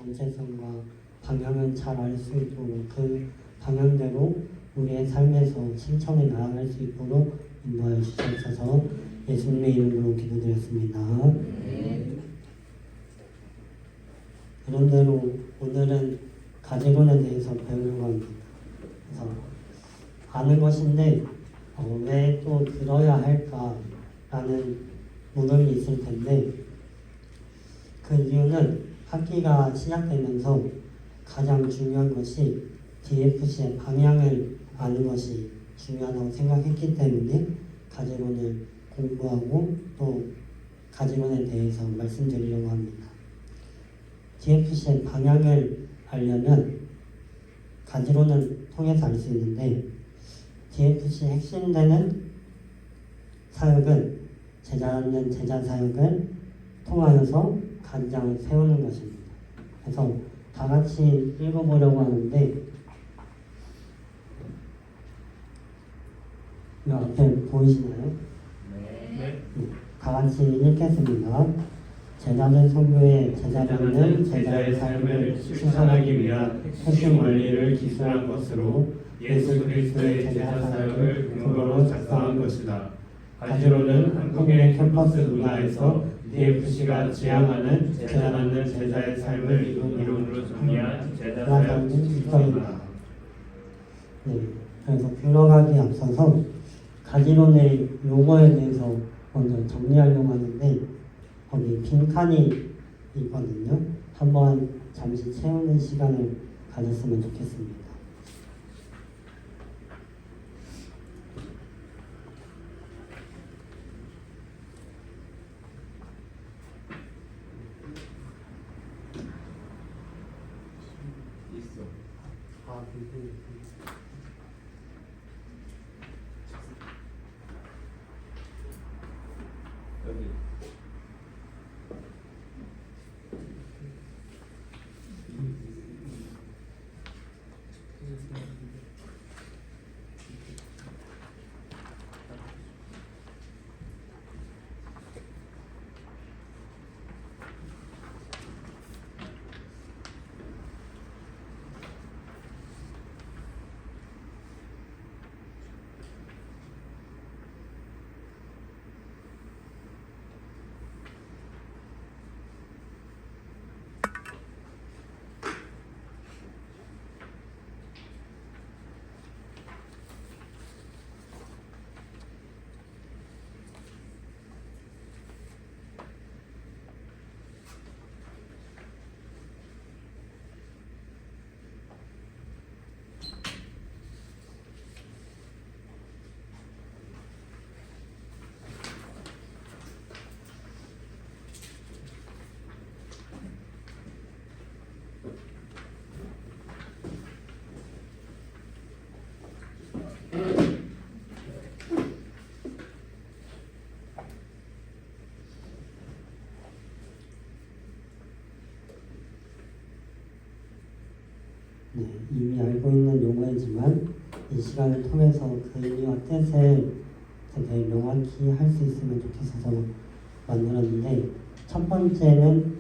정체성과 방향을 잘 알 수 있도록 그 방향대로 우리의 삶에서 실천해 나아갈 수 있도록 인도하여 주시옵소서. 예수님의 이름으로 기도드렸습니다. 그런대로 오늘은 가지론에 대해서 배우려고 합니다. 그래서 아는 것인데 왜 또 들어야 할까라는 물음이 있을 텐데, 그 이유는 학기가 시작되면서 가장 중요한 것이 DFC의 방향을 아는 것이 중요하다고 생각했기 때문에 가지론을 공부하고 또 가지론에 대해서 말씀드리려고 합니다. DFC의 방향을 알려면 가지론을 통해서 알 수 있는데, DFC의 핵심되는 사역은 제자는 제자 사역을 통하여서 간장을 세우는 것입니다. 그래서 다 같이 읽어보려고 하는데, 이 앞에 보이시나요? 네. 다 같이 읽겠습니다. 제자는 선교의 제자는 제자의 삶을 실천하기 위한 핵심 원리를 기술한 것으로 예수 그리스도의 제자 사역을 근거로 작성한 것이다. 가지로는 한국의 캠퍼스 문화에서 DFC가 지향하는 제자는 제자의 삶을 이론으로 정리한 제자 사역 지식서입니다. 네, 그래서 들어가기 앞서서 가지론의 용어에 대해서 먼저 정리하려고 하는데, 거기 빈칸이 있거든요. 한번 잠시 채우는 시간을 가졌으면 좋겠습니다. 있어. 여기. 네, 이미 알고 있는 용어이지만 이 시간을 통해서 그 의미와 뜻을 되게 명확히 할 수 있으면 좋겠어서 만들었는데, 첫 번째는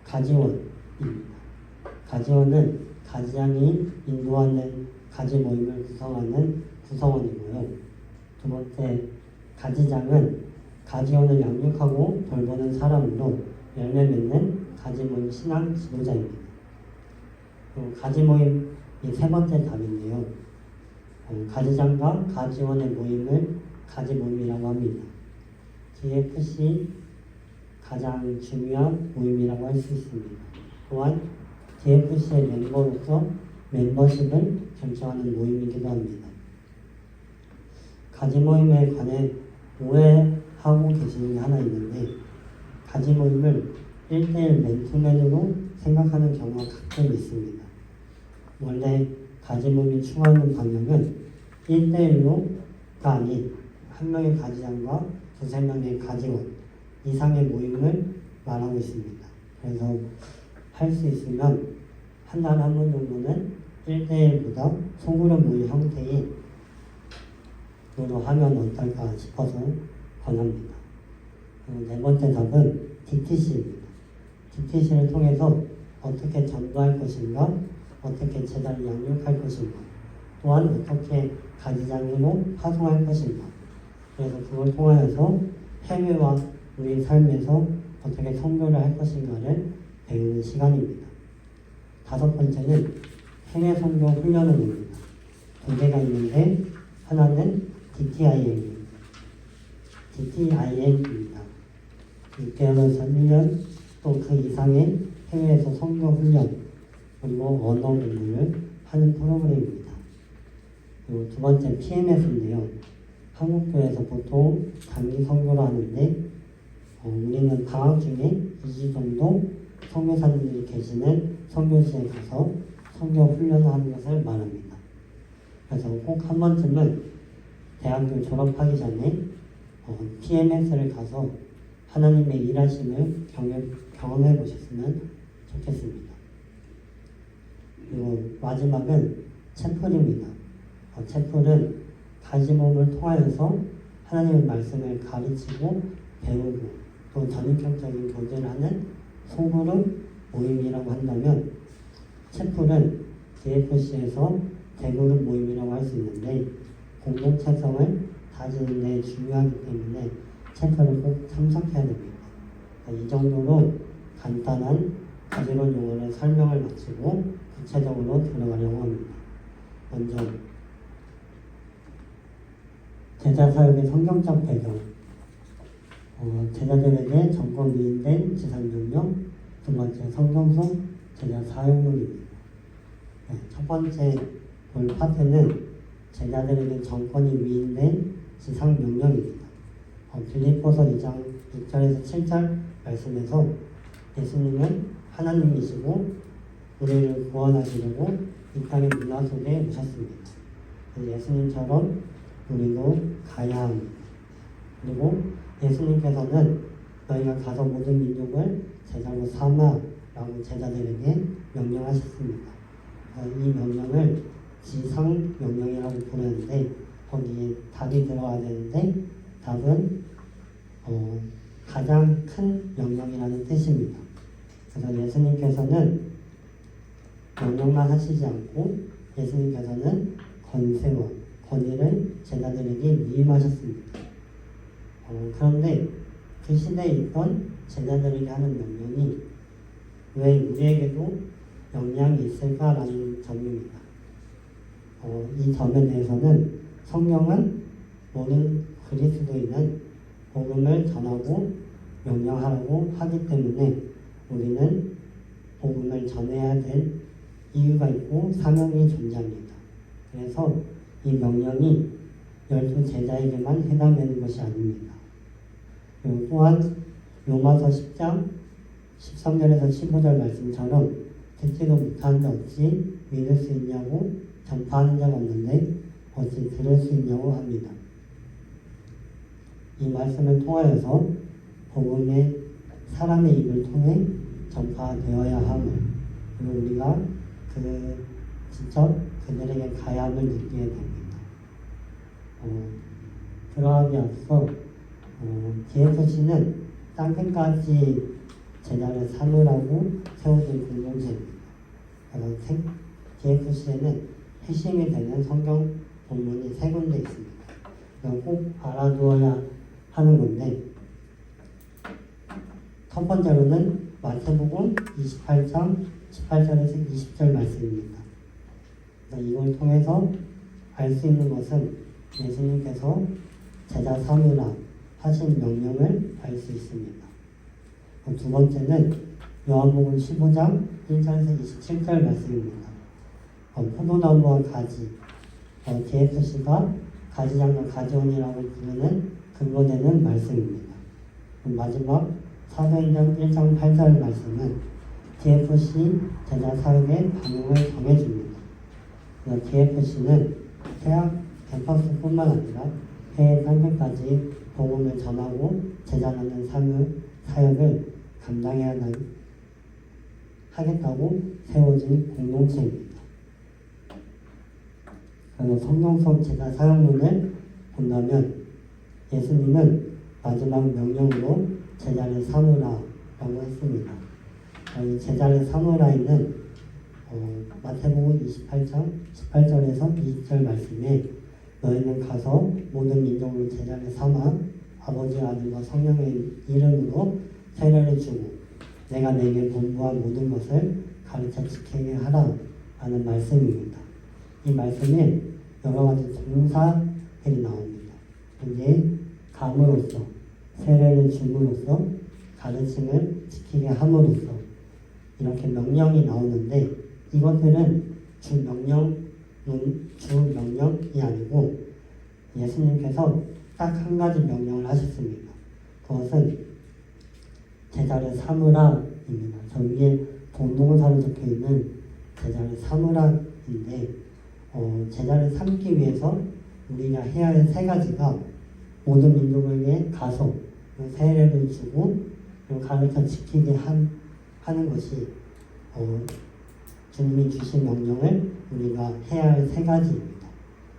가지원입니다. 가지원은 가지양이 인도하는 가지 모임을 구성하는 구성원이고요. 두 번째, 가지장은 가지원을 양육하고 돌보는 사람으로 열매 맺는 가지 모임 신앙 지도자입니다. 가지 모임이 세 번째 답인데요. 가지장과 가지원의 모임을 가지 모임이라고 합니다. DFC 가장 중요한 모임이라고 할 수 있습니다. 또한 DFC의 멤버로서 멤버십을 결정하는 모임이기도 합니다. 가지 모임에 관해 오해하고 계시는 게 하나 있는데, 가지 모임을 1대1 맨투맨으로 생각하는 경우가 가끔 있습니다. 원래 가지 모임이 추구하는 방향은 1대1로가 아닌 한 명의 가지장과 두세 명의 가지원 이상의 모임을 말하고 있습니다. 그래서 할 수 있으면 한 달에 한 번 정도는 1대1보다 소그룹 모임 형태의 로 하면 어떨까 싶어서 권합니다. 네 번째 답은 DTC입니다. DTC를 통해서 어떻게 전도할 것인가, 어떻게 제자를 양육할 것인가, 또한 어떻게 가지장으로 파송할 것인가. 그래서 그걸 통하여서 해외와 우리 삶에서 어떻게 선교를 할 것인가를 배우는 시간입니다. 다섯 번째는 해외 선교 훈련원입니다. 두 개가 있는데 하나는 DTIM입니다. 6개월에서 1년 또 그 이상의 해외에서 선교 훈련 그리고 언어 공부를 하는 프로그램입니다. 그리고 두 번째 PMS인데요. 한국교회에서 보통 단기 선교를 하는데 우리는 방학 중에 2주 정도 선교사님들이 계시는 선교지에 가서 선교 훈련을 하는 것을 말합니다. 그래서 꼭 한 번쯤은 대학교 졸업하기 전에 PMS를 가서 하나님의 일하심을 경험해 보셨으면 좋겠습니다. 그리고 마지막은 채플입니다. 채플은 가지몸을 통하여서 하나님의 말씀을 가르치고 배우고 또 전인격적인 교제를 하는 소그룹 모임이라고 한다면 채플은 DFC에서 대그룹 모임이라고 할 수 있는데 공동체성을 다지는 데 중요하기 때문에 채플을 꼭 참석해야 됩니다. 이 정도로 간단한 가지론 용어의 설명을 마치고 구체적으로 들어가려고 합니다. 먼저 제자 사역의 성경적 배경, 제자들에게 정권 위임된 지상명령, 두 번째 성경 속 제자 사역론입니다. 첫 번째 볼 파트는 제자들에게 정권이 위임된 지상명령입니다. 빌립보서 2장 6절에서 7절 말씀에서 예수님은 하나님이시고 우리를 구원하시려고 이 땅의 문화 속에 오셨습니다. 예수님처럼 우리도 가야 합니다. 그리고 예수님께서는 너희가 가서 모든 민족을 제자로 삼아라고 제자들에게 명령하셨습니다. 이 명령을 지상명령이라고 부르는데 거기에 답이 들어가야 되는데 답은 가장 큰 명령이라는 뜻입니다. 그래서 예수님께서는 명령만 하시지 않고 예수님께서는 권세와 권위를 제자들에게 위임하셨습니다. 그런데 그 시대에 있던 제자들에게 하는 명령이 왜 우리에게도 영향이 있을까라는 점입니다. 이 점에 대해서는 성경은 모든 그리스도인은 복음을 전하고 명령하라고 하기 때문에 우리는 복음을 전해야 될 이유가 있고 사명이 존재합니다. 그래서 이 명령이 12제자에게만 해당되는 것이 아닙니다. 그리고 또한 로마서 10장 13절에서 15절 말씀처럼 듣지도 못하는 자 없이 믿을 수 있냐고 전파하는 자가 없는데 어찌 들을 수 있냐고 합니다. 이 말씀을 통하여서 복음의 사람의 입을 통해 전파되어야 함을 그리고 우리가 직접 그들에게 가야 함을 느끼게 됩니다. 들어가기 앞서 DFC는 땅끝까지 제자를 삼으라고 세워진 공동체입니다. 그래서 DFC에는 핵심이 되는 성경 본문이 3군데 있습니다. 꼭 알아두어야 하는 건데 첫 번째로는 마태복음 28장 18절에서 20절 말씀입니다. 이걸 통해서 알 수 있는 것은 예수님께서 제자 삼으라 하신 명령을 알 수 있습니다. 두 번째는 요한복음 15장 1절에서 27절 말씀입니다. 포도나무와 가지, DFC가 가지장과 가지원이라고 부르는 근거되는 말씀입니다. 마지막 사도행전 1장 8절 말씀은 DFC 제자 사역의 방향을 정해줍니다. DFC는 대학 캠퍼스뿐만 아니라 해외 땅끝까지 복음을 전하고 제자 낳는 사역을 감당해야 하겠다고 세워진 공동체입니다. 그래서 성경 속 제자 사역론을 본다면 예수님은 마지막 명령으로 제자를 삼으라 라고 했습니다. 저희 제자를 삼으라는 마태복음 28장 18절에서 20절 말씀에 너희는 가서 모든 민족을 제자를 삼아 아버지 아들과 성령의 이름으로 세례를 주고 내가 내게 분부한 모든 것을 가르쳐 지키게 하라 라는 말씀입니다. 이 말씀에 여러 가지 동사들이 나옵니다. 이게 감으로써 세례를 줌으로써 가르침을 지키게 함으로써 이렇게 명령이 나오는데 이것들은 주 명령이 아니고 예수님께서 딱 한 가지 명령을 하셨습니다. 그것은 제자를 삼으라입니다. 저 위에 동동사로 적혀 있는 제자를 삼으라인데 제자를 삼기 위해서 우리가 해야 할 세 가지가 모든 민족에게 가서 세례를 주고 가르쳐 지키게 하는 것이 주님이 주신 명령을 우리가 해야 할 세 가지입니다.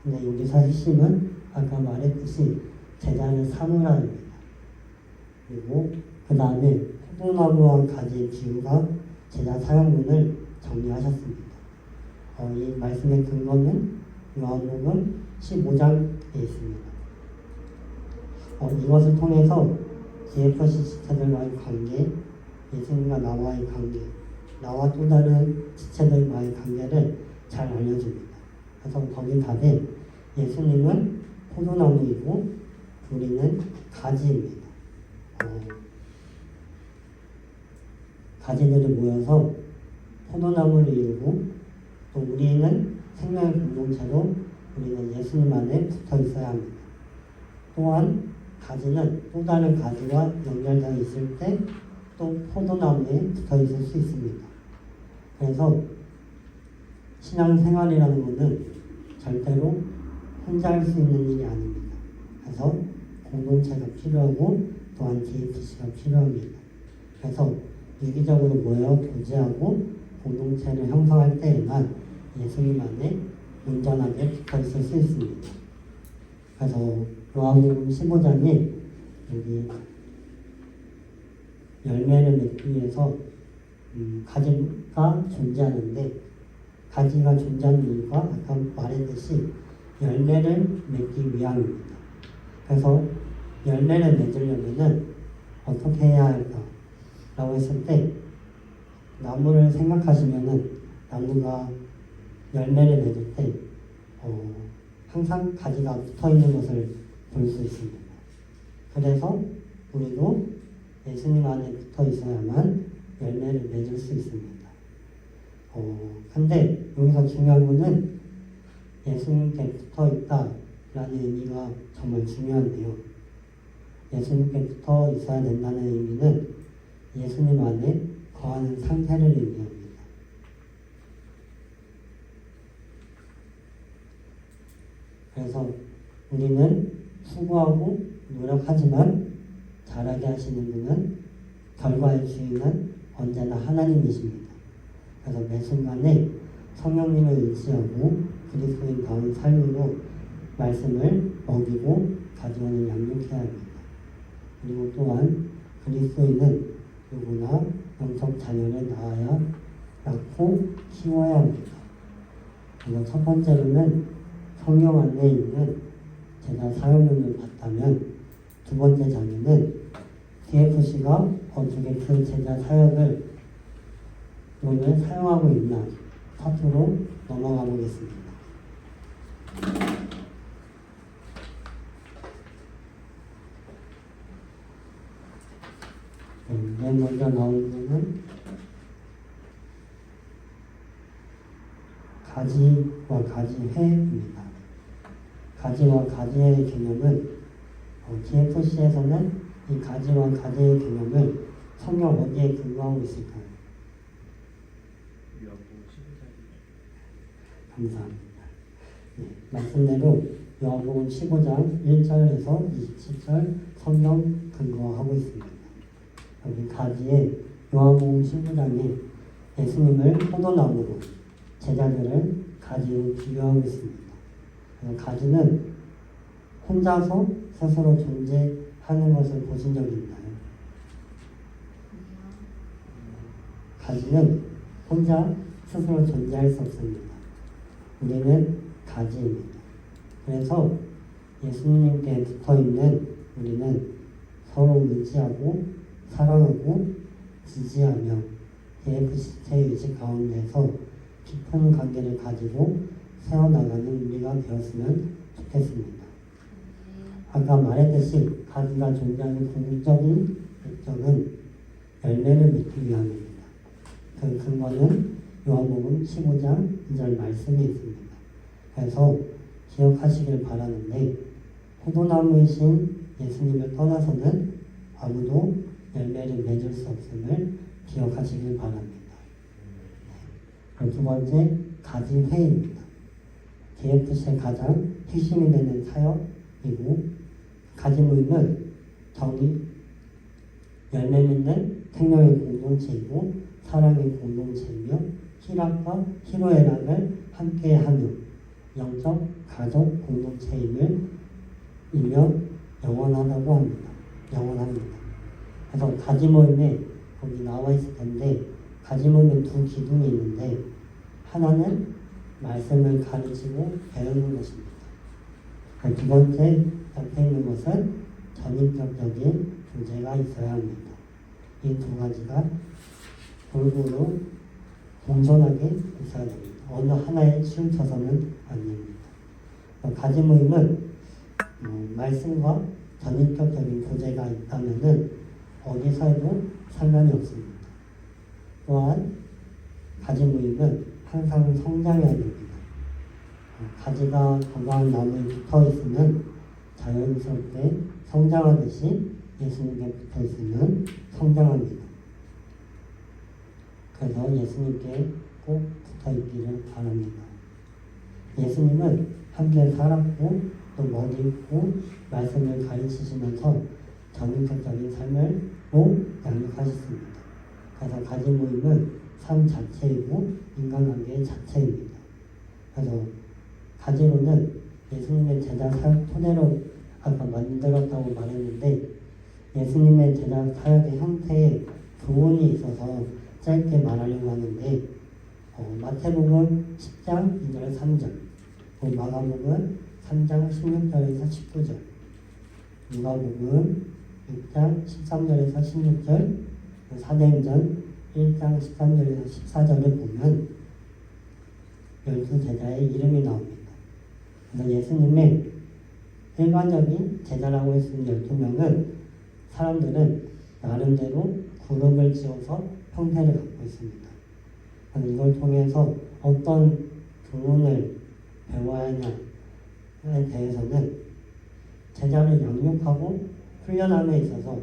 근데 여기서 핵심은 아까 말했듯이 제자를 삼으라입니다. 그리고 그 다음에 포도나무와 가지의 비유가 제자 사역문을 정리하셨습니다. 이 말씀의 근거는 요한복음 15장에 있습니다. 이것을 통해서 GFC 지체들과의 관계, 예수님과 나와의 관계, 나와 또 다른 지체들과의 관계를 잘 알려줍니다. 그래서 거기 답에 예수님은 포도나무이고 우리는 가지입니다. 가지들이 모여서 포도나무를 이루고 또 우리는 생명의 공동체로 우리는 예수님 안에 붙어 있어야 합니다. 또한 가지는 또 다른 가지와 연결되어 있을 때 또 포도나무에 붙어 있을 수 있습니다. 그래서 신앙생활이라는 것은 절대로 혼자 할 수 있는 일이 아닙니다. 그래서 공동체가 필요하고 또한 GFC가 필요합니다. 그래서 유기적으로 모여 교제하고 공동체를 형성할 때에만 예수님 안에 온전하게 붙어 있을 수 있습니다. 그래서 요한복음 15장에 여기 열매를 맺기 위해서 가지가 존재하는데 가지가 존재하는 이유가 아까 말했듯이 열매를 맺기 위함입니다. 그래서 열매를 맺으려면 어떻게 해야 할까? 라고 했을 때 나무를 생각하시면은 나무가 열매를 맺을 때 항상 가지가 붙어 있는 것을 볼 수 있습니다. 그래서 우리도 예수님 안에 붙어 있어야만 열매를 맺을 수 있습니다. 근데 여기서 중요한 것은 예수님께 붙어 있다라는 의미가 정말 중요한데요. 예수님께 붙어 있어야 된다는 의미는 예수님 안에 거하는 상태를 의미합니다. 그래서 우리는 수고하고 노력하지만 잘하게 하시는 분은 결과의 주인은 언제나 하나님이십니다. 그래서 매 순간에 성령님을 의지하고 그리스도인다운 삶으로 말씀을 먹이고 가정을 양육해야 합니다. 그리고 또한 그리스도인은 누구나 영적 자녀를 낳고 키워야 합니다. 그래서 첫 번째로는 성령 안에 있는 제자 사역론을 봤다면 두 번째 장면은 DFC가 어떻게 그 제자 사역을 오늘 사용하고 있나 파트로 넘어가 보겠습니다. 맨 먼저 나오는 것은 가지와 가지회입니다. 가지와 가지의 개념은 GFC에서는 이 가지와 가지의 개념을 성경 어디에 근거하고 있을까요? 감사합니다. 네, 말씀대로 요한복음 15장 1절에서 27절 성경 근거하고 있습니다. 여기 가지에 요한복음 15장에 예수님을 포도나무로 제자들을 가지로 비교하고 있습니다. 가지는 혼자서 스스로 존재하는 것을 보신 적이 있나요? 가지는 혼자 스스로 존재할 수 없습니다. 우리는 가지입니다. 그래서 예수님께 붙어있는 우리는 서로 의지하고 사랑하고 지지하며 DFC체 의식 가운데서 깊은 관계를 가지고 세워나가는 우리가 되었으면 좋겠습니다. 아까 말했듯이 가지가 존재하는 궁극적인 목적은 열매를 맺기 위함입니다. 그 근거는 요한복음 15장 2절 말씀이 있습니다. 그래서 기억하시길 바라는데 포도나무이신 예수님을 떠나서는 아무도 열매를 맺을 수 없음을 기억하시길 바랍니다. 두 번째, 가지회입니다. DFC의 가장 핵심이 되는 사역이고 가지 모임은 열매 맺는 생명의 공동체이고 사랑의 공동체이며 희락과 희로애락을 함께하며 영적 가족 공동체임을 이며 영원하다고 합니다. 영원합니다. 그래서 가지 모임에 거기 나와 있을 텐데 가지 모임에 두 기둥이 있는데 하나는 말씀을 가르치고 배우는 것입니다. 두 번째 옆에 있는 것은 전인격적인 교제가 있어야 합니다. 이 두 가지가 골고루 공존하게 있어야 됩니다. 어느 하나에 치우쳐서는 안 됩니다. 가지 모임은 말씀과 전인격적인 교제가 있다면은 어디서 해도 상관이 없습니다. 또한 가지 모임은 항상 성장해야 됩니다. 가지가 건강한 나무에 붙어 있으면 자연스럽게 성장하듯이 예수님께 붙어 있으면 성장합니다. 그래서 예수님께 꼭 붙어 있기를 바랍니다. 예수님은 함께 살았고 또 머리고 말씀을 가르치시면서 전인격적인 삶을로 양육하셨습니다. 그래서 가지 모임은 삶 자체이고 인간관계 자체입니다. 그래서 가지로는 예수님의 제자 사역 토대로 아까 만들었다고 말했는데 예수님의 제자 사역의 형태에 교훈이 있어서 짧게 말하려고 하는데 마태복음 10장 2절 3절 마가복음 3장 16절에서 19절 누가복음 6장 13절에서 16절 사도행전 1장 13절에서 14절을 보면 12제자의 이름이 나옵니다. 그래서 예수님의 일반적인 제자라고 할 수 있는 12명은 사람들은 나름대로 그룹을 지어서 형태를 갖고 있습니다. 이걸 통해서 어떤 교훈을 배워야 하냐에 대해서는 제자를 양육하고 훈련함에 있어서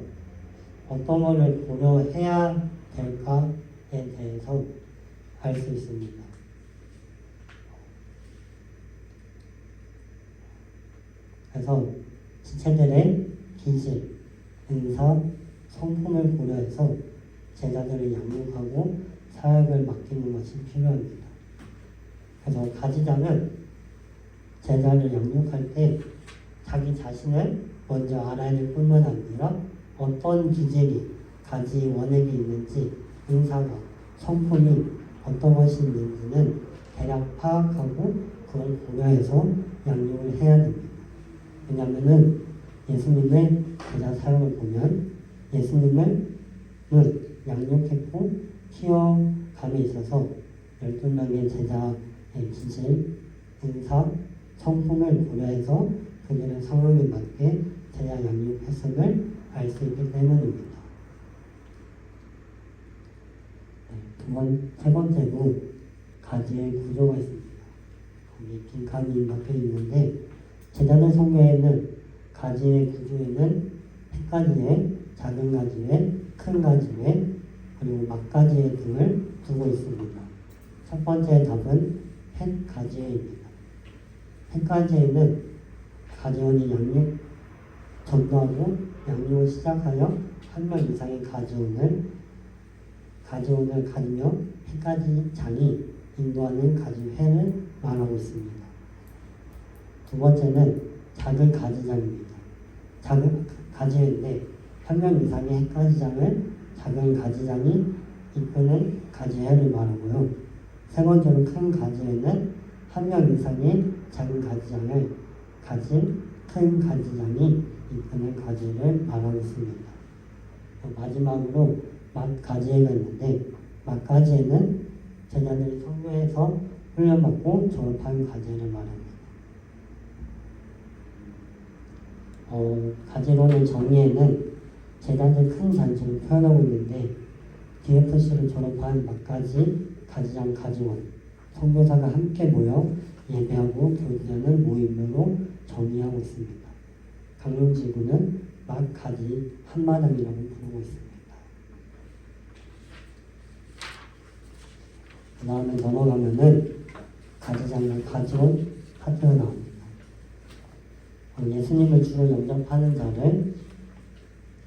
어떤 것을 고려해야 될까에 대해서 알 수 있습니다. 그래서 지체들의 기질, 은사, 성품을 고려해서 제자들을 양육하고 사역을 맡기는 것이 필요합니다. 그래서 가지자는 제자를 양육할 때 자기 자신을 먼저 알아야 될 뿐만 아니라 어떤 기질이 가지 원액이 있는지 은사가 성품이 어떤 것이 있는지는 대략 파악하고 그걸 고려해서 양육을 해야 됩니다. 왜냐하면 예수님의 제자 사역을 보면 예수님은 양육했고 키워감에 있어서 12명의 제자의 기질, 은사, 성품을 고려해서 그들의 상황에 맞게 제자 양육했음을 알 수 있기 때문입니다. 세 번째로 가지의 구조가 있습니다. 거기 긴 칸이 막혀 있는데 제자들 성경에는 가지의 구조에는 햇가지에, 작은 가지에, 큰 가지에, 그리고 막가지에 등을 두고 있습니다. 첫 번째 답은 햇가지에입니다. 햇가지에는 가지원이 전도하고 양육을 시작하여 한 명 이상의 가지원을 가리며 햇가지 장이 인도하는 가지회를 말하고 있습니다. 두 번째는 작은 가지장입니다. 작은 가지회인데 한 명 이상의 햇가지장을 작은 가지장이 이끄는 가지해를 말하고요. 세 번째로 큰 가지에는 한 명 이상의 작은 가지장을 가진 큰 가지장이 이끄는 가지를 말하고 있습니다. 마지막으로 막가지회가 있는데 막가지회는 제자들이 성교에서 훈련받고 졸업한 가지회를 말합니다. 가지론의 정의에는 제자들 큰 잔치를 표현하고 있는데 DFC를 졸업한 막가지, 가지장, 가지원, 선교사가 함께 모여 예배하고 교제하는 모임으로 정의하고 있습니다. 강릉지구는 막가지 한마당이라고 부르고 있습니다. 그 다음에 넘어가면은 가지장과 가지원 파트가 나옵니다. 예수님을 주로 영접하는 자를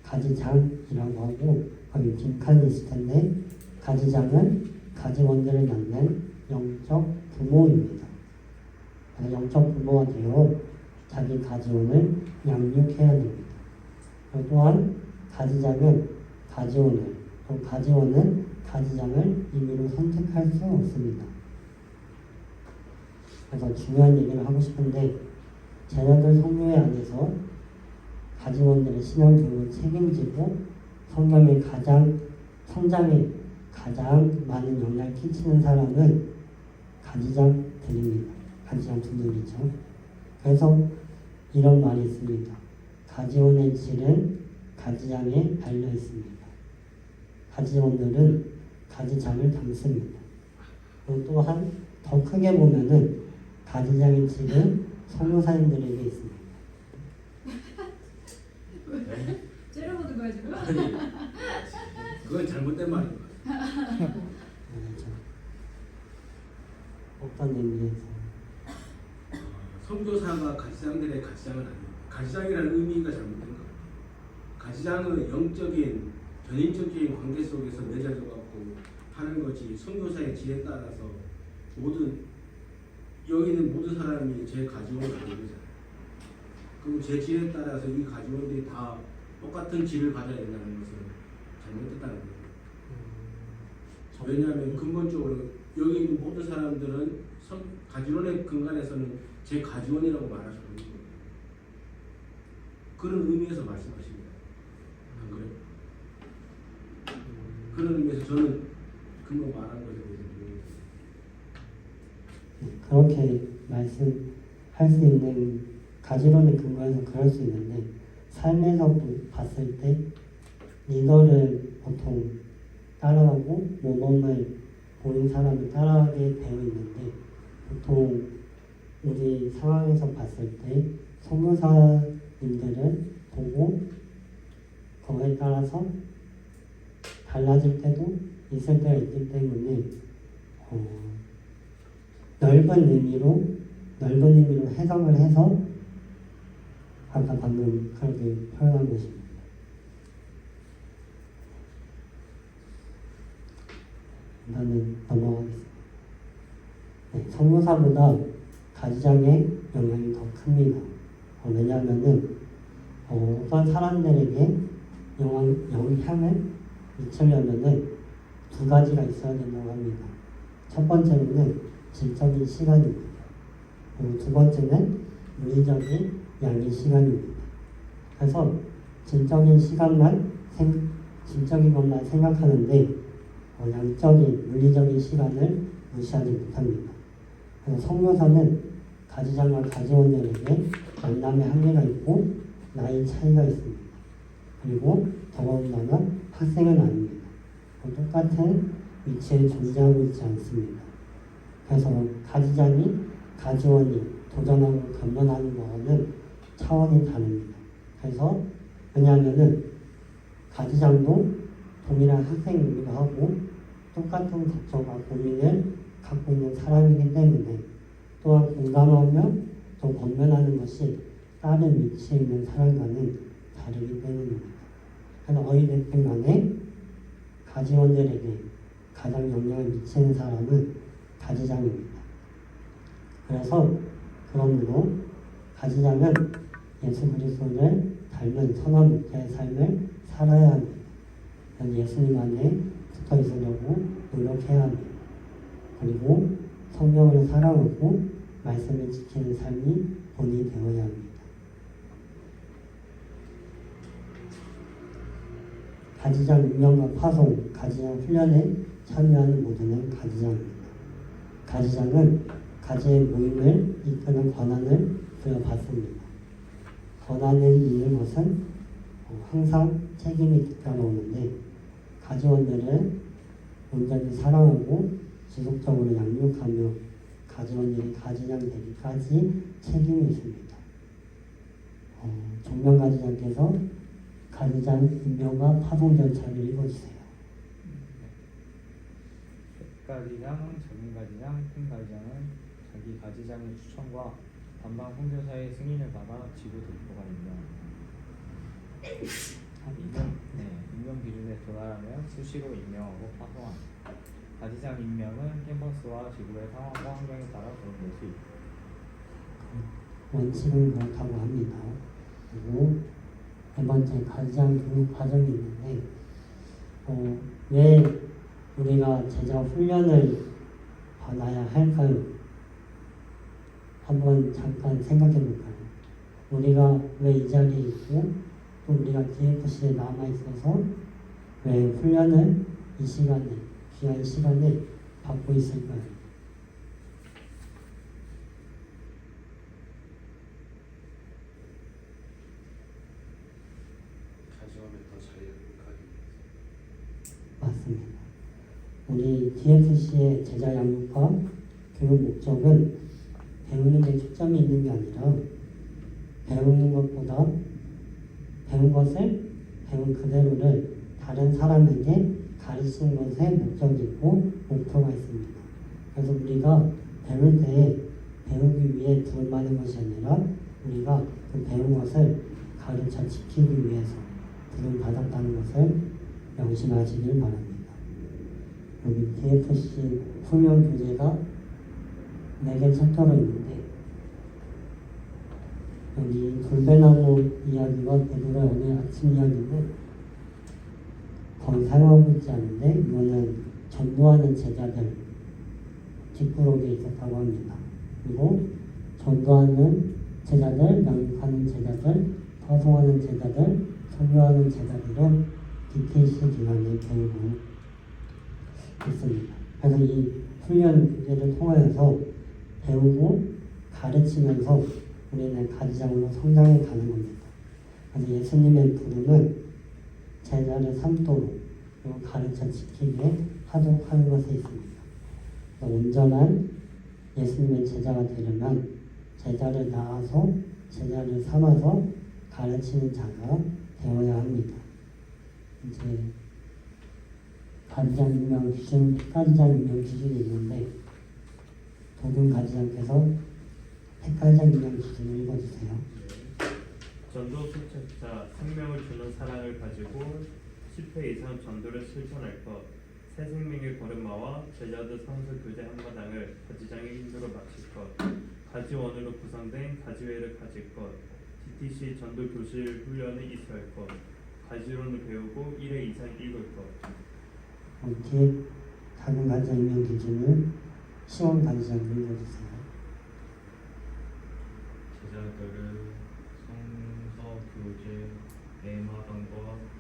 가지장이라고 하고 거기 빈칸이 있을 텐데 가지장은 가지원들을 낳는 영적 부모입니다. 영적 부모가 되어 자기 가지원을 양육해야 됩니다. 또한 가지장은 가지원을 또 가지원은 가지장을 임의로 선택할 수 없습니다. 그래서 중요한 얘기를 하고 싶은데 제자들 성교회 안에서 가지원들의 신앙 교육을 책임지고 성경의 성장에 가장 많은 영향을 끼치는 사람은 가지장들입니다. 가지장 분들이죠. 그래서 이런 말이 있습니다. 가지원의 질은 가지장에 달려 있습니다. 가지원들은 가지장을 닮습니다. 또한 더 크게 보면은 가지장의 질은 선교사님들에게 있습니다. 째려보는 거야 지금? 아니, 그건 잘못된 말인 것 같아요. 어떤 의미에서? 선교사가 가지장들의 가지장은 아닙니다. 가지장이라는 의미가 잘못된 것 같아요. 가지장은 영적인, 전인적인 관계 속에서 맺어져 갖고 하는 것이 선교사의 지혜에 따라서 여기 있는 모든 사람이 제 가지원을 하는 거잖아요. 그럼 제 지혜에 따라서 이 가지원들이 다 똑같은 질을 가져야 된다는 것은 잘못됐다는 거예요. 왜냐하면 근본적으로 여기 있는 모든 사람들은 가지원의 근간에서는 제 가지원이라고 말하시는 거예요. 그런 의미에서 말씀하십니다. 안 그래요? 그런 의미에서 저는 금방 말한 것에 대해서 그렇게 말씀할 수 있는 가지론의 근거에서 그럴 수 있는데 삶에서 봤을 때 리더를 보통 따라가고 모범을 보는 사람을 따라가게 되어 있는데 보통 우리 상황에서 봤을 때 선교사님들을 보고 그거에 따라서 달라질 때도 있을 때가 있기 때문에 넓은 의미로 해석을 해서 아까 방금 그렇게 표현한 것입니다. 일단은 넘어가겠습니다. 네, 선교사보다 가지장의 영향이 더 큽니다. 왜냐하면은 어떤 사람들에게 영향을 미치려면은 두 가지가 있어야 된다고 합니다. 첫 번째는 질적인 시간입니다. 그리고 두 번째는 물리적인 양의 시간입니다. 그래서 질적인 것만 생각하는데 양적인 물리적인 시간을 무시하지 못합니다. 그래서 선교사는 가지장과 가지원들에게 만남의 한계가 있고 나이 차이가 있습니다. 그리고 더더군다나 학생은 아닙니다. 똑같은 위치에 존재하고 있지 않습니다. 그래서 가지장이 가지원이 도전하고 견면하는 거는 차원이 다릅니다. 그래서 왜냐하면은 가지장도 동일한 학생이기도 하고 똑같은 걱정과 고민을 갖고 있는 사람이기 때문에 또한 공감하며 또 권면하는 것이 다른 위치에 있는 사람과는 다르기 때문입니다. 그래서 어휘됐든 간에 가지원들에게 가장 영향을 미치는 사람은 가지장입니다. 그래서 그러므로 가지장은 예수 그리스도를 닮은 선한 목자의 삶을 살아야 합니다. 예수님 안에 붙어 있으려고 노력해야 합니다. 그리고 성경을 사랑하고 말씀을 지키는 삶이 본이 되어야 합니다. 가지장 임명과 파송, 가지장 훈련에 참여하는 모두는 가지장입니다. 가지장은 가지의 모임을 이끄는 권한을 부여받습니다. 권한을 잃는 것은 항상 책임이 뒤따라오는데 가지원들을 온전히 사랑하고 지속적으로 양육하며 가지원들이 가지장 되기까지 책임이 있습니다. 종명가지장께서 가지장 임명과 파송 절차를 읽어주세요. 가지장, 전임가지장, 팀가지장은 자기 가지장의 추천과 담당 선교사의 승인을 받아 지부 대표가 임명 기준에 도달하면 수시로 임명하고 파송합니다. 가지장 임명은 캠퍼스와 지구의 상황과 환경에 따라 변경될 수 있다. 원칙은 그렇다고 합니다. 그리고 네 번째 가지장 교육 과정이 있는데 왜 우리가 제자 훈련을 받아야 할까요? 한번 잠깐 생각해 볼까요? 우리가 왜 이 자리에 있고 또 우리가 DFC에 남아 있어서 왜 훈련을 이 시간에 귀한 시간에 받고 있을까요? 가정하면 더 자유하게. 맞습니다. 우리 DFC의 제자 양육과 교육 목적은 배우는 데 초점이 있는 게 아니라 배우는 것보다 배운 것을 배운 그대로를 다른 사람에게 가르치는 것에 목적이 있고 목표가 있습니다. 그래서 우리가 배울 때 배우기 위해 부름받은 것이 아니라 우리가 그 배운 것을 가르쳐 지키기 위해서 부름받았다는 것을 명심하시길 바랍니다. 여기 DFC 훈련 교재가 4개 챕터로 있는데 여기 돌배나무 이야기와 베드로의 오늘 아침 이야기는 거의 사용하고 있지 않은데 이거는 전도하는 제자들 뒷부록에 있었다고 합니다. 그리고 전도하는 제자들, 양육하는 제자들, 파송하는 제자들, 선교하는 제자들은 DTC 기간에 배우고 있습니다. 그래서 이 훈련 교재를 통하여서 배우고 가르치면서 우리는 가지장으로 성장해 가는 겁니다. 그래서 예수님의 부름은 제자를 삼도록 그리고 가르쳐 지키게 하도록 하는 것에 있습니다. 온전한 예수님의 제자가 되려면 제자를 낳아서 제자를 삼아서 가르치는 자가 되어야 합니다. 이제 가지장 임명 기준, 택가지장 임명 기준이 있는데 도균 가지장께서 택가지장 임명 기준을 읽어주세요. 전도 수책자, 생명을 주는 사랑을 가지고 10회 이상 전도를 실천할 것, 새 생명의 걸음마와 제자들 선수 교제 한마당을 가지장의 힘으로 마칠 것, 가지원으로 구성된 가지회를 가질 것, DTC 전도 교실 훈련에 이수할 것, 가지론을 배우고 1회 이상 읽을 것. 뒤에 작은 가지장 임명 기준을 시원 가지장 읽어주세요. 제자들을 성서 교제 4마당과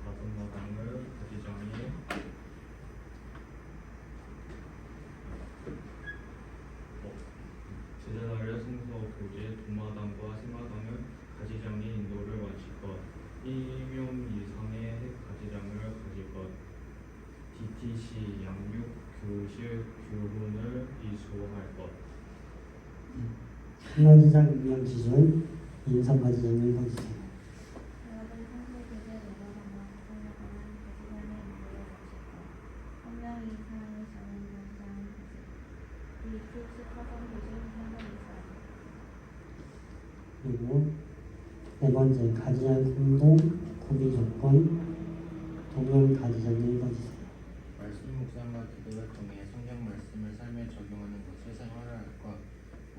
5마당을 가지장이 제자들의 성서 교제 2마당과 3마당을 가지장이 인도를 마칠 것, 1명 이상의 가지장을 가질 것, DTC 양육 교실 교훈을 이수할 것. 가지장 임명 기준 인성 가지장 읽어주세요. 제자들 성서 교제 내려가면 구성나가는 가지장의 인도를 마칠 것, 1명 이상의 전임 가지장을 가질 것, DTC 파송 교실 훈련을 이수할 것. 그리고 네 번째 가지장 공동 구비 조건 동영 가지장 읽어주세요. 말씀 묵상과 기도를 통해 성경 말씀을 삶에 적용하는 것을 생활할 것,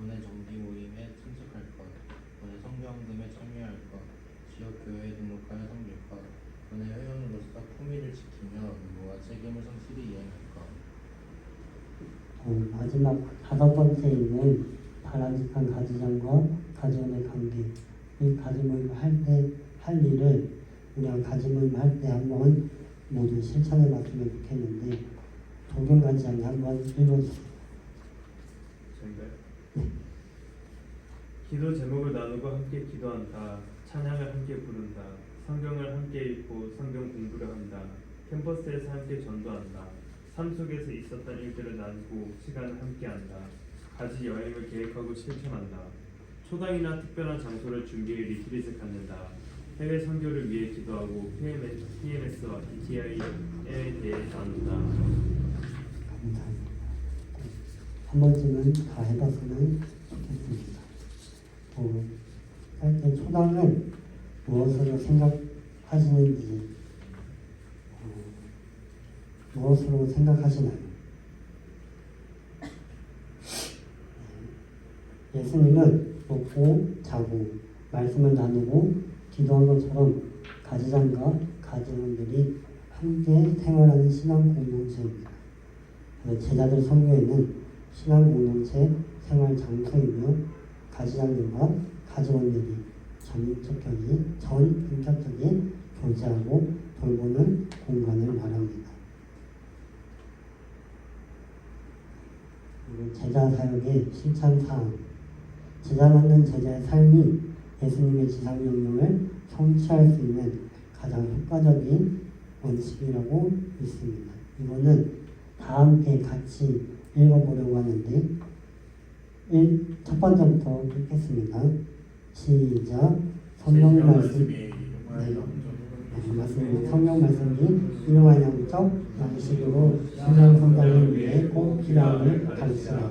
오늘 정기 모임에 참석할 것, 오늘 성경금에 참여할 것, 지역 교회에 등록하여 섬길 것, 오늘 회원으로서 품위를 지키며 의무와 책임을 성실히 이행할 마지막 5번째는 바람직한 가지장과 가지원의 관계. 이 가지모임을 할 일을 우리가 가지모임 할 때 한번 모두 실천해 봤으면 좋겠는데 적용가지장에 한번 읽어주세요. 저희가요? 기도 제목을 나누고 함께 기도한다. 찬양을 함께 부른다. 성경을 함께 읽고 성경 공부를 한다. 캠퍼스에서 함께 전도한다. 삶 속에서 있었던 일들을 나누고 시간을 함께한다. 가지 여행을 계획하고 실천한다. 초당이나 특별한 장소를 준비해 리트릿을 갖는다. 해외 선교를 위해 기도하고 PMS와 ETI에 대해 나눈다. 감사합니다. 한 번쯤은 다 해봤으면 좋겠습니다. 짧게 초당은 무엇으로 생각하시는지, 무엇으로 생각하시나요? 예수님은 먹고 자고 말씀을 나누고 기도한 것처럼 가지장과 가지원들이 함께 생활하는 신앙 공동체입니다. 제자들 선교회는 신앙 공동체 생활 장소이며 가지장들과 가지원들이 전인격적인 교제하고 돌보는 공간을 말합니다. 그리고 제자 사역의 실천 사항. 제자 맡는 제자의 삶이 예수님의 지상명령을 성취할 수 있는 가장 효과적인 원칙이라고 믿습니다. 이거는 다 함께 같이 읽어보려고 하는데 첫 번째부터 읽겠습니다. 시작. 성경 말씀이 성경 말씀이 일용할 양적 양식으로 신앙 성장을 위해 꼭 필요함을 가르치라.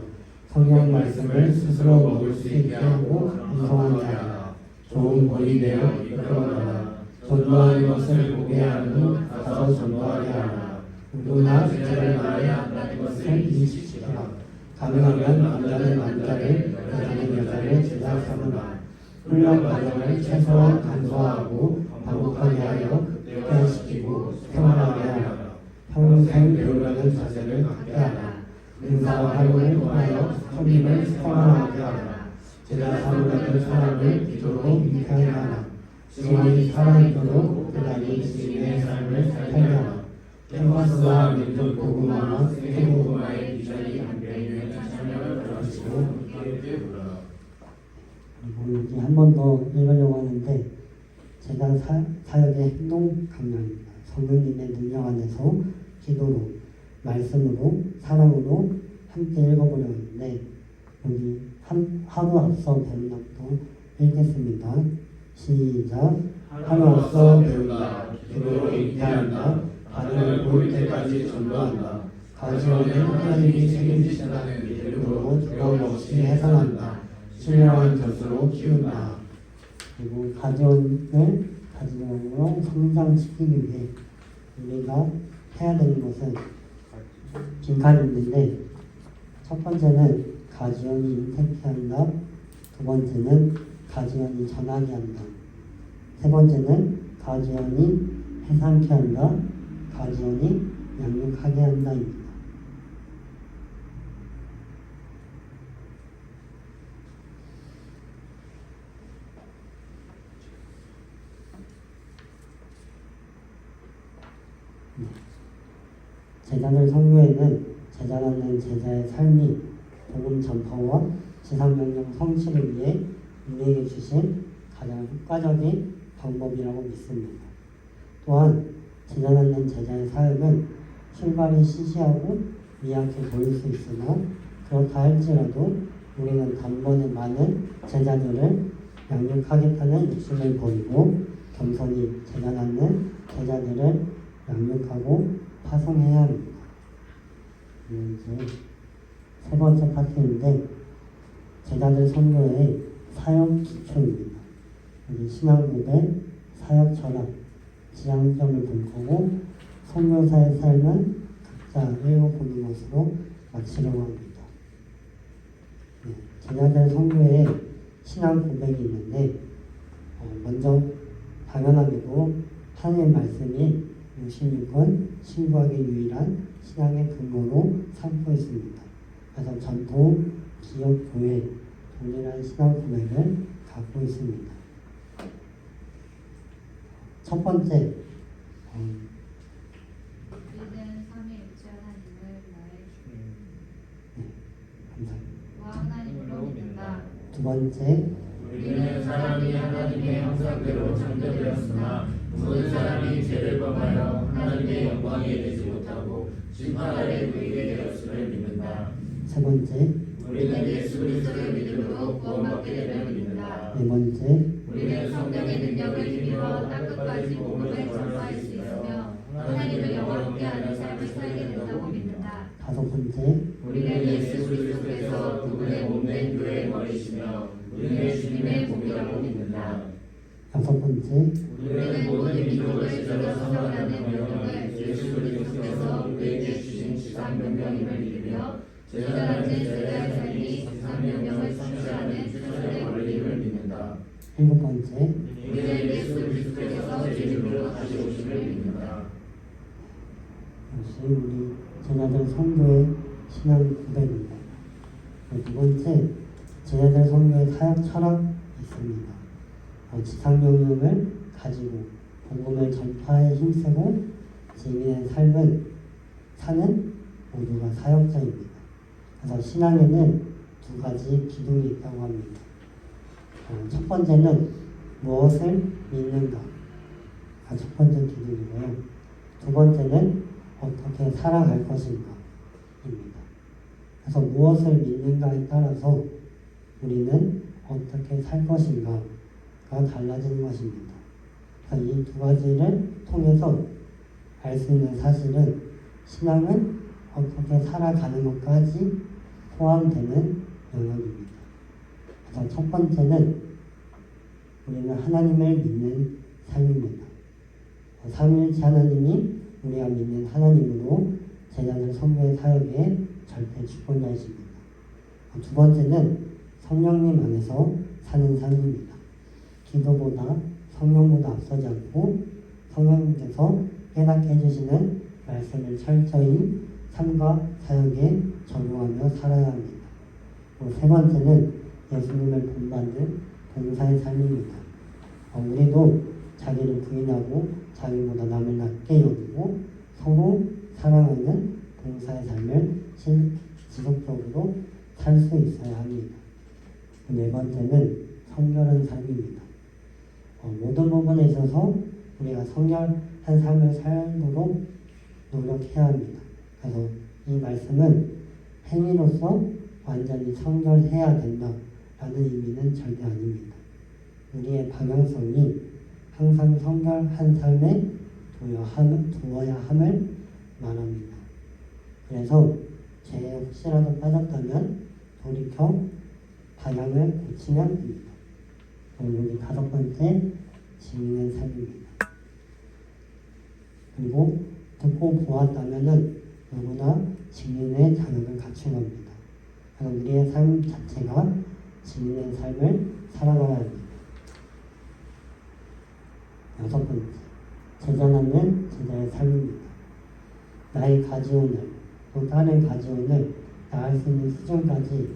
성경 말씀을 스스로 먹을 수 있게 하고 인성하게 하라. 좋은 본이 되어 이끌어가라. 전도하는 것을 보게 한 후 가서 전도하게 하라. 누구나 제자를 낳아야 한다는 것을 인식시키라. 가능하면 남자는 남자를, 여자는 여자를 제자 삼으라. 훈련 과정을 최소한 간소화하고 반복하게 하여 습관시키고 생활하게 하라. 평생 배우려는 자세를 갖게 하라. 은사와 활용을 통하여 섬김을 습관화하게 하라. 제자 삼으려는 사람을 기도로 잉태하게 하라. 증인이 살아있도록 그다니 증인의 삶을 살게 하라. 캠퍼스와 민족 고구마와 세계고구마의 비전이 함께 있는 참여를 가르치고 함께 부르라. 그리고 여기 한 번 더 읽으려고 하는데 제자 사역의 행동 강령입니다. 성령님의 능력 안에서 기도로, 말씀으로, 사랑으로 함께 읽어보려고 하는데 여기 하루 앞서 배운 것도 읽겠습니다. 시작. 하루 앞서 배운다. 기도로 잉태한다. 바늘을 볼 때까지 전도한다. 가지원은 하나님이 책임지신다는 믿음으로 두려움 없이 해산한다. 신령한 젖으로 키운다. 그리고 가지원으로 성장시키기 위해 우리가 해야 되는 것은 빈칸이 있는데 첫 번째는 가지원이 잉태케 한다. 두 번째는 가지원이 전하게 한다. 세 번째는 가지원이 해산케 한다. 가지원이 양육하게 한다입니다. 제자들 선교회는 제자 받는 제자의 삶이 복음 전파와 지상명령 성취를 위해 우리에게 주신 가장 효과적인 방법이라고 믿습니다. 또한 제자 받는 제자의 사역은 출발이 시시하고 미약해 보일 수 있으나 그렇다 할지라도 우리는 단번에 많은 제자들을 양육하겠다는 욕심을 버리고 겸손히 제자 받는 제자들을 양육하고 파송해야 합니다. 이제 세 번째 파트인데 제자들 선교의 사역 기초입니다. 여기 신앙 고백, 사역 철학, 지향점을 볼 거고 선교사의 삶은 각자 읽어보는 것으로 마치려고 합니다. 제자들 선교에 신앙 고백이 있는데 먼저 당연하게도 하나님의 말씀이 66권 신구하기 유일한 신앙의 근거로 삼고 있습니다. 그래서 전통, 기업, 교회, 동일한 신앙 고백을 갖고 있습니다. 첫 번째, 우리는 삼위일체 하나님을 나의 감사합니다. 와 하나님으로 믿는다. 두 번째, 우리는 사람이 하나님의 형상대로 창조되었으나 모든 사람이 죄를 범하여 하나님의 영광에 이르지 못하고 심판 아래 놓이게 되었음을 믿는다. 세 번째, 우리는 예수 그리스도를 믿음으로 구원받게 됨을 믿는다. 네 번째, 우리는 성령의 능력을 힘입어 땅끝까지 복음을 전파할 수 있으며 하나님을 영화롭게 하는 삶을 살게 된다고 믿는다. 다섯 번째, 우리는 예수 그리스도께서 그분의 몸된 교회의 머리시며 우리는 주님의 몸이라고 믿는다. 여섯 번째, 우리는 모든 민족을 제자로 삼아가는 명령을 예수 그리스도께서 우리에게 주신 지상명령임을 믿으며 제자라는 제자의 삶이 지상명령을 성취하는 최선의 원리임을 믿는다. 일곱 번째, 우리는 예수 그리스도께서 제주로 다시 오심을 믿는다. 역시 우리 제자들 성도의 신앙 고백입니다. 두 번째, 제자들 성도의 사역 철학 있습니다. 지상명령을 가지고 복음을 전파에 힘쓰고 재미있는 삶을 사는 모두가 사역자입니다. 그래서 신앙에는 두 가지 기둥이 있다고 합니다. 첫 번째는 무엇을 믿는가? 첫 번째 기둥이고요. 두 번째는 어떻게 살아갈 것인가? 입니다. 그래서 무엇을 믿는가에 따라서 우리는 어떻게 살 것인가가 달라지는 것입니다. 그래서 이 두 가지를 통해서 알 수 있는 사실은 신앙은 어떻게 살아가는 것까지 포함되는 영역입니다. 그래서 첫 번째는 우리는 하나님을 믿는 삶입니다. 삼위일체 하나님이 우리가 믿는 하나님으로 제자들 성교의 사역에 절대 주권자이십니다. 두 번째는 성령님 안에서 사는 삶입니다. 기도보다 성령보다 앞서지 않고 성령님께서 깨닫게 해주시는 말씀을 철저히 삶과 사역에 적용하며 살아야 합니다. 세 번째는 예수님을 본받는 봉사의 삶입니다. 우리도 자기를 부인하고 자기보다 남을 낮게 여기고 서로 사랑하는 봉사의 삶을 지속적으로 살 수 있어야 합니다. 네 번째는 성결한 삶입니다. 모든 부분에 있어서 우리가 성결한 삶을 살도록 노력해야 합니다. 그래서 이 말씀은 행위로서 완전히 성결해야 된다라는 의미는 절대 아닙니다. 우리의 방향성이 항상 성결한 삶에 두어야 함을 말합니다. 그래서 죄에 혹시라도 빠졌다면 돌이켜 방향을 고치면 됩니다. 여기 다섯 번째, 지민의 삶입니다. 그리고 듣고 보았다면은 누구나 지민의 자격을 갖춘 겁니다. 그래서 우리의 삶 자체가 지민의 삶을 살아가야 합니다. 여섯 번째, 제자 낳는 제자의 삶입니다. 나의 가지원을 또 딸의 가지원을 낳을 수 있는 수준까지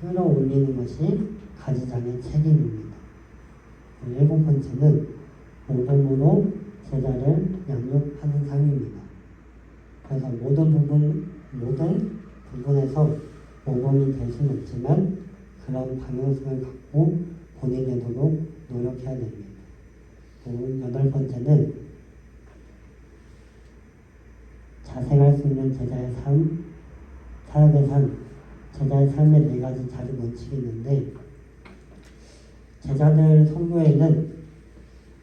끌어올리는 것이 가지장의 책임입니다. 일곱 번째는 모범으로 제자를 양육하는 삶입니다. 그래서 모든 부분에서 모범이 될 수는 없지만 그런 방향성을 갖고 본이 되도록 노력해야 됩니다. 여덟 번째는 자생할 수 있는 제자의 삶, 사역의 삶, 제자의 삶의 네 가지 자리 원칙이 있는데 제자들 선교에는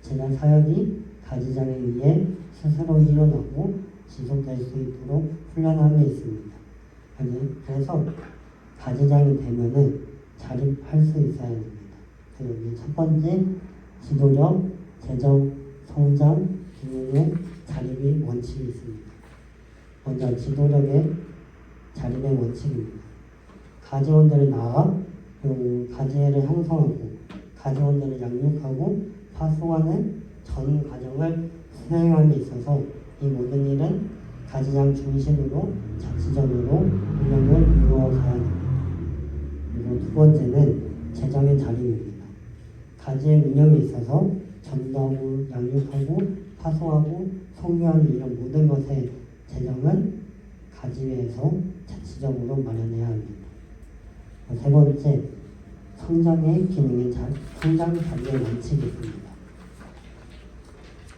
제자 사역이 가지장에 의해 스스로 일어나고 지속될 수 있도록 훈련함에 있습니다. 그래서 가지장이 되면은 자립할 수 있어야 됩니다. 그리고 첫 번째 지도력, 재정, 성장, 기능의 자립이 원칙이 있습니다. 먼저 지도력의 자립의 원칙입니다. 가지원들을 낳아 그리고 가지를 형성하고 가지원들을 양육하고 파송하는 전 과정을 수행함에 있어서 이 모든 일은 가지장 중심으로 자치적으로 운영을 이루어가야 됩니다. 그리고 두 번째는 재정의 자립입니다. 가지의 운영에 있어서 전도하고 양육하고 파송하고 송유하는 이런 모든 것의 재정은 가지회에서 자치적으로 마련해야 합니다. 세 번째, 성장 자리의 원칙이 있습니다.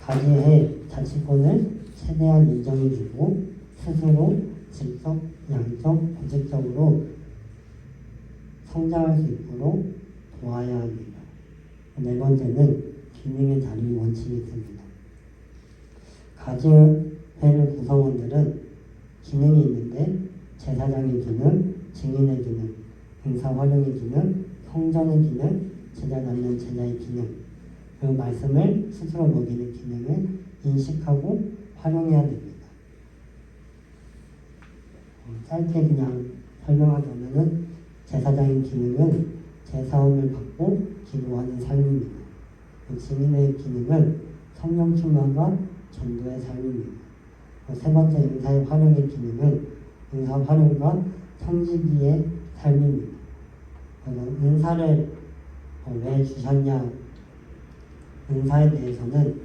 가지회 자치권을 최대한 인정해주고 스스로 질적, 양적, 조직적으로 성장할 수 있도록 도와야 합니다. 네 번째는 기능의 자리 원칙이 있습니다. 가지회의 구성원들은 기능이 있는데 제사장의 기능, 증인의 기능, 행사 활용의 기능, 성전의 기능, 제자 낳는 제자의 기능, 그리고 말씀을 스스로 먹이는 기능을 인식하고 활용해야 됩니다. 짧게 그냥 설명하자면은 제사장의 기능은 제사함을 받고 기도하는 삶입니다. 증인의 기능은 성령 충만과 전도의 삶입니다. 세 번째 은사의 활용의 기능은 은사 활용과 성지기의 삶입니다. 은사를 왜 주셨냐? 은사에 대해서는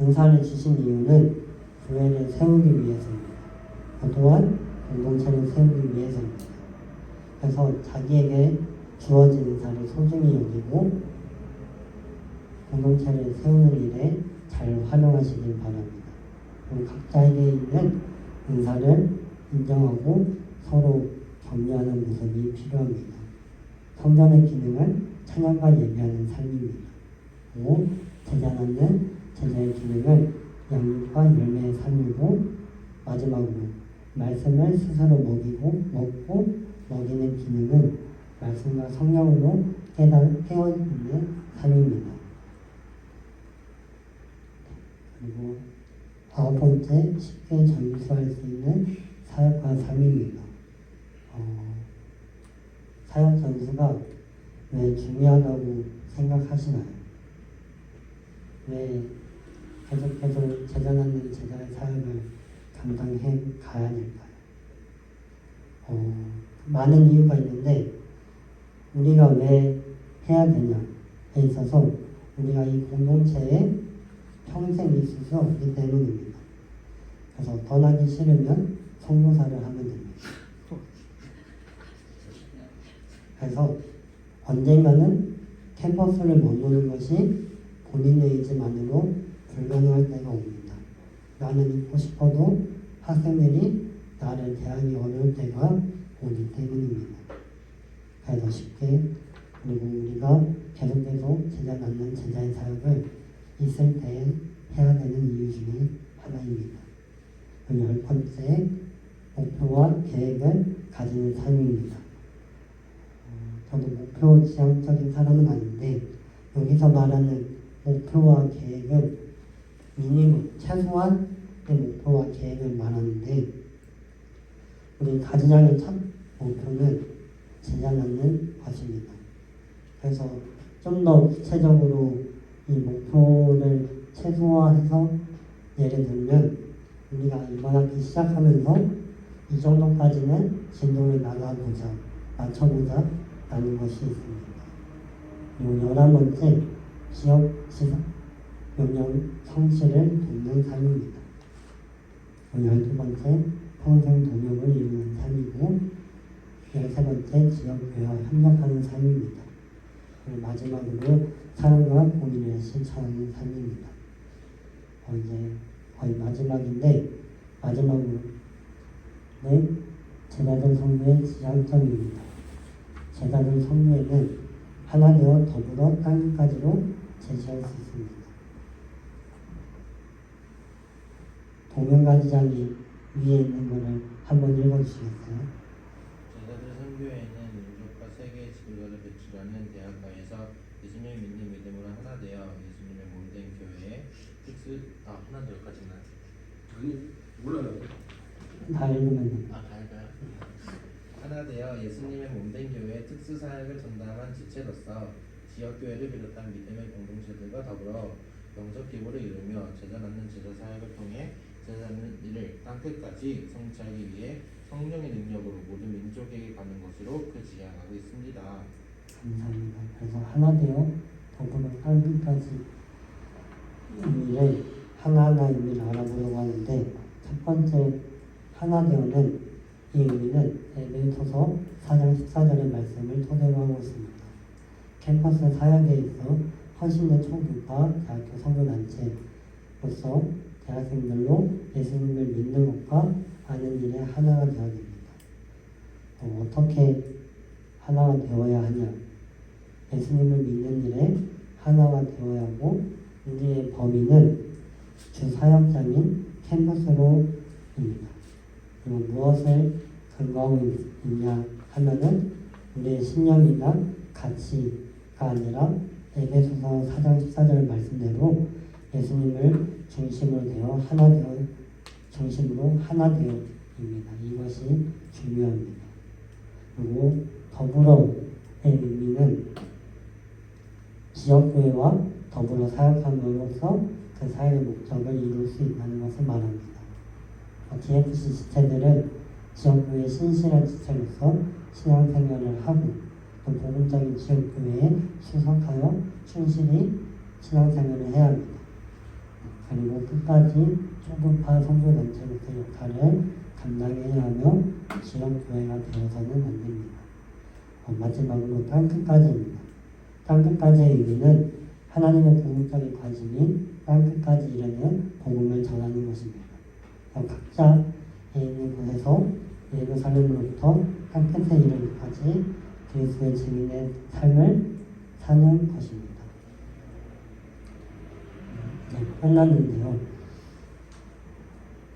은사를 주신 이유는 교회를 세우기 위해서입니다. 또한 공동체를 세우기 위해서입니다. 그래서 자기에게 주어진 은사를 소중히 여기고 공동체를 세우는 일에 잘 활용하시길 바랍니다. 그리고 각자에게 있는 은사를 인정하고 서로 격려하는 모습이 필요합니다. 성전의 기능은 찬양과 예배하는 삶입니다. 그리고 제자 낳는 제자의 기능은 양육과 열매의 삶이고 마지막으로 말씀을 스스로 먹고 먹이는 기능은 말씀과 성령으로 깨어있는 삶입니다. 그리고 아홉 번째, 쉽게 전수할 수 있는 사역과 삶입니다. 사역 전수가 왜 중요하다고 생각하시나요? 왜 계속해서 제자 낳는 제자의 사역을 감당해 가야 될까요? 많은 이유가 있는데 우리가 왜 해야 되냐에 있어서 우리가 이 공동체에 평생 있을 수 없기 때문입니다. 그래서 떠나기 싫으면 선교사를 하면 됩니다. 그래서 언젠가는 캠퍼스를 머무는 것이 본인의 의지만으로 불가능할 때가 옵니다. 나는 있고 싶어도 학생들이 나를 대하기 어려울 때가 오기 때문입니다. 그래서 쉽게 그리고 우리가 계속해서 제자 낳는 제자의 사역을 있을 때 해야 되는 이유 중에 하나입니다. 10번째, 목표와 계획을 가지는 삶입니다. 저도 목표 지향적인 사람은 아닌데 여기서 말하는 목표와 계획은 미니멈, 최소한의 목표와 계획을 말하는데 우리 가지장의 첫 목표는 제자 낳는 것입니다. 그래서 좀 더 구체적으로 이 목표를 최소화해서 예를 들면 우리가 이번 학기 시작하면서 이 정도까지는 진도를 맞춰보자 라는 것이 있습니다. 그리고 11번째, 지역 지상 영역 성취를 돕는 삶입니다. 12번째, 평생 동역을 이루는 삶이고 13번째, 지역교회와 협력하는 삶입니다. 그리고 마지막으로 사랑과 공의를 실천하는 삶입니다. 이제 거의 마지막인데 마지막으로 제자들 성교의 지향점입니다. 제자들 성교에는 하나 되어 더불어 땅끝까지로 제시할 수 있습니다. 동명가지장이 위에 있는 것을 한번 읽어주시겠어요? 제자들 선교회에는 민족과 세계의 지도자를 배출하는 대학가에서 예수님을 믿는 믿음으로 하나 되어 예수님의 몸된 교회에 하나 더 여기까지는 아니 몰라요. 다 읽으면 됩니다. 갈까요? 하나 되어 예수님의 몸된 교회의 특수 사역을 전담한 지체로서 지역교회를 비롯한 믿음의 공동체들과 더불어 영적 기부를 이루며 제자 낳는 제자 사역을 통해 제자 낳는 일을 땅끝까지 성취하기 위해 성령의 능력으로 모든 민족에게 가는 것으로 그 지향하고 있습니다. 감사합니다. 그래서 하나 되어 더불어 땅 끝까지 의미를 하나하나 의미를 알아보려고 하는데 첫 번째 하나 되어는 이 의미는 에베소서 4장 14절의 말씀을 토대로 하고 있습니다. 캠퍼스 사역에 있어 헌신의 초급과 대학교 선교단체로서 대학생들로 예수님을 믿는 것과 아는 일에 하나가 되어야 됩니다. 어떻게 하나가 되어야 하냐? 예수님을 믿는 일에 하나가 되어야 하고 우리의 범위는 주 사역장인 캠퍼스로입니다. 그리고 무엇을 근거하고 있냐 하면은 우리의 신념이나 가치가 아니라 에베소서 4장 14절 말씀대로 예수님을 중심으로 하나 되어입니다. 이것이 중요합니다. 그리고 더불어의 의미는 지역교회와 더불어 사역함으로써 그 사역의 목적을 이룰 수 있다는 것을 말합니다. DFC 지체들은 지역교회의 신실한 지체로서 신앙생활을 하고 또 복음적인 지역교회에 수석하여 충실히 신앙생활을 해야 합니다. 그리고 끝까지 초급파 선교단체로서의 역할을 감당해야 하며 지역교회가 되어서는 안 됩니다. 마지막으로 땅끝까지입니다. 땅끝까지의 의미는 하나님의 궁극적인 관심이 땅끝까지 이르는 복음을 전하는 것입니다. 각자 있는 곳에서 예루살렘으로부터 땅끝에 이르기까지 그리스도의 증인의 삶을 사는 것입니다. 네, 끝났는데요.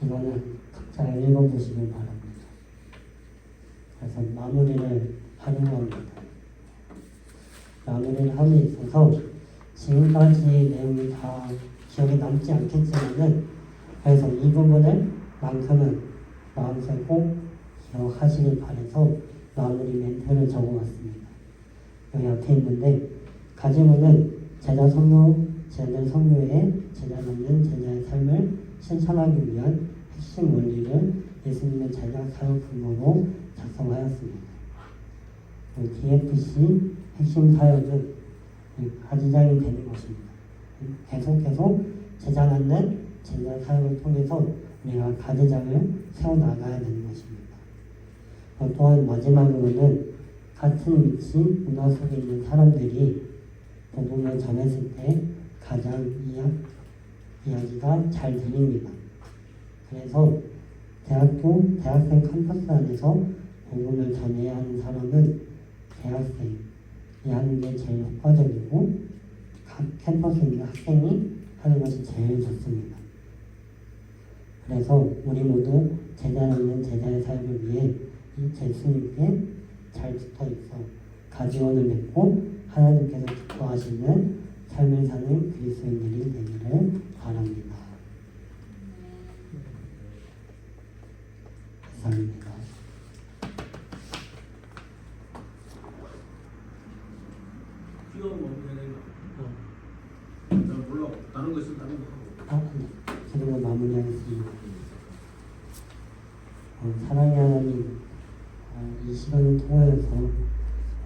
이거는 각자 읽어보시길 바랍니다. 그래서 마무리를 하려고 합니다. 마무리를 함에 있어서 지금까지 내용이 다 기억에 남지 않겠지만은 그래서 이 부분을 만큼은 마음속에 꼭 기억하시길 바라서 마무리 멘트를 적어왔습니다. 여기 앞에 있는데 가지고는 제자 선교의 제자 남는 제자의 삶을 실천하기 위한 핵심 원리를 예수님의 제자 사역 근거로 작성하였습니다. DFC 핵심 사역은 가지장이 되는 것입니다. 계속 제자 낳는 제자 사역을 통해서 우리가 가지장을 세워나가야 되는 것입니다. 또한 마지막으로는 같은 위치, 문화 속에 있는 사람들이 복음을 전했을 때 가장 이야기가 잘 들립니다. 그래서 대학생 캠퍼스 안에서 복음을 전해야 하는 사람은 대학생이 하는 게 제일 효과적이고 각 캠퍼스에 있는 학생이 하는 것이 제일 좋습니다. 그래서 우리 모두 제자 남는 제자의 사역을 위해 이 예수님께 잘 붙어 있어 가지원을 맺고 하나님께서 기뻐하시는 삶을 사는 그리스도인들이 되기를 바랍니다. 감사합니다. 이거 뭐 난 몰라. 다른 거 있으면 다른 거 하고. 그리고 마무리하겠습니다. 사랑의 하나님, 이 시간을 통해서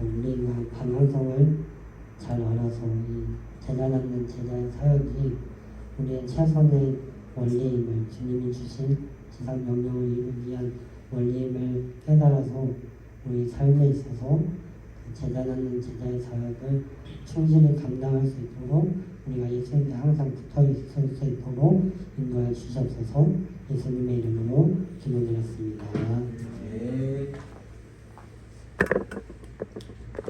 우리가 방향성을 잘 알아서 이 제자 남는 제자의 사역이 우리의 최선의 원리임을 주님이 주신 지상 명령을 이루기 위한 원리임을 깨달아서 우리 삶에 있어서 제자 남는 제자의 사역을 충실히 감당할 수 있도록 우리가 예수님께 항상 붙어 있을 수 있도록 인도해 주시옵소서. 예수님의 이름으로 기도드렸습니다.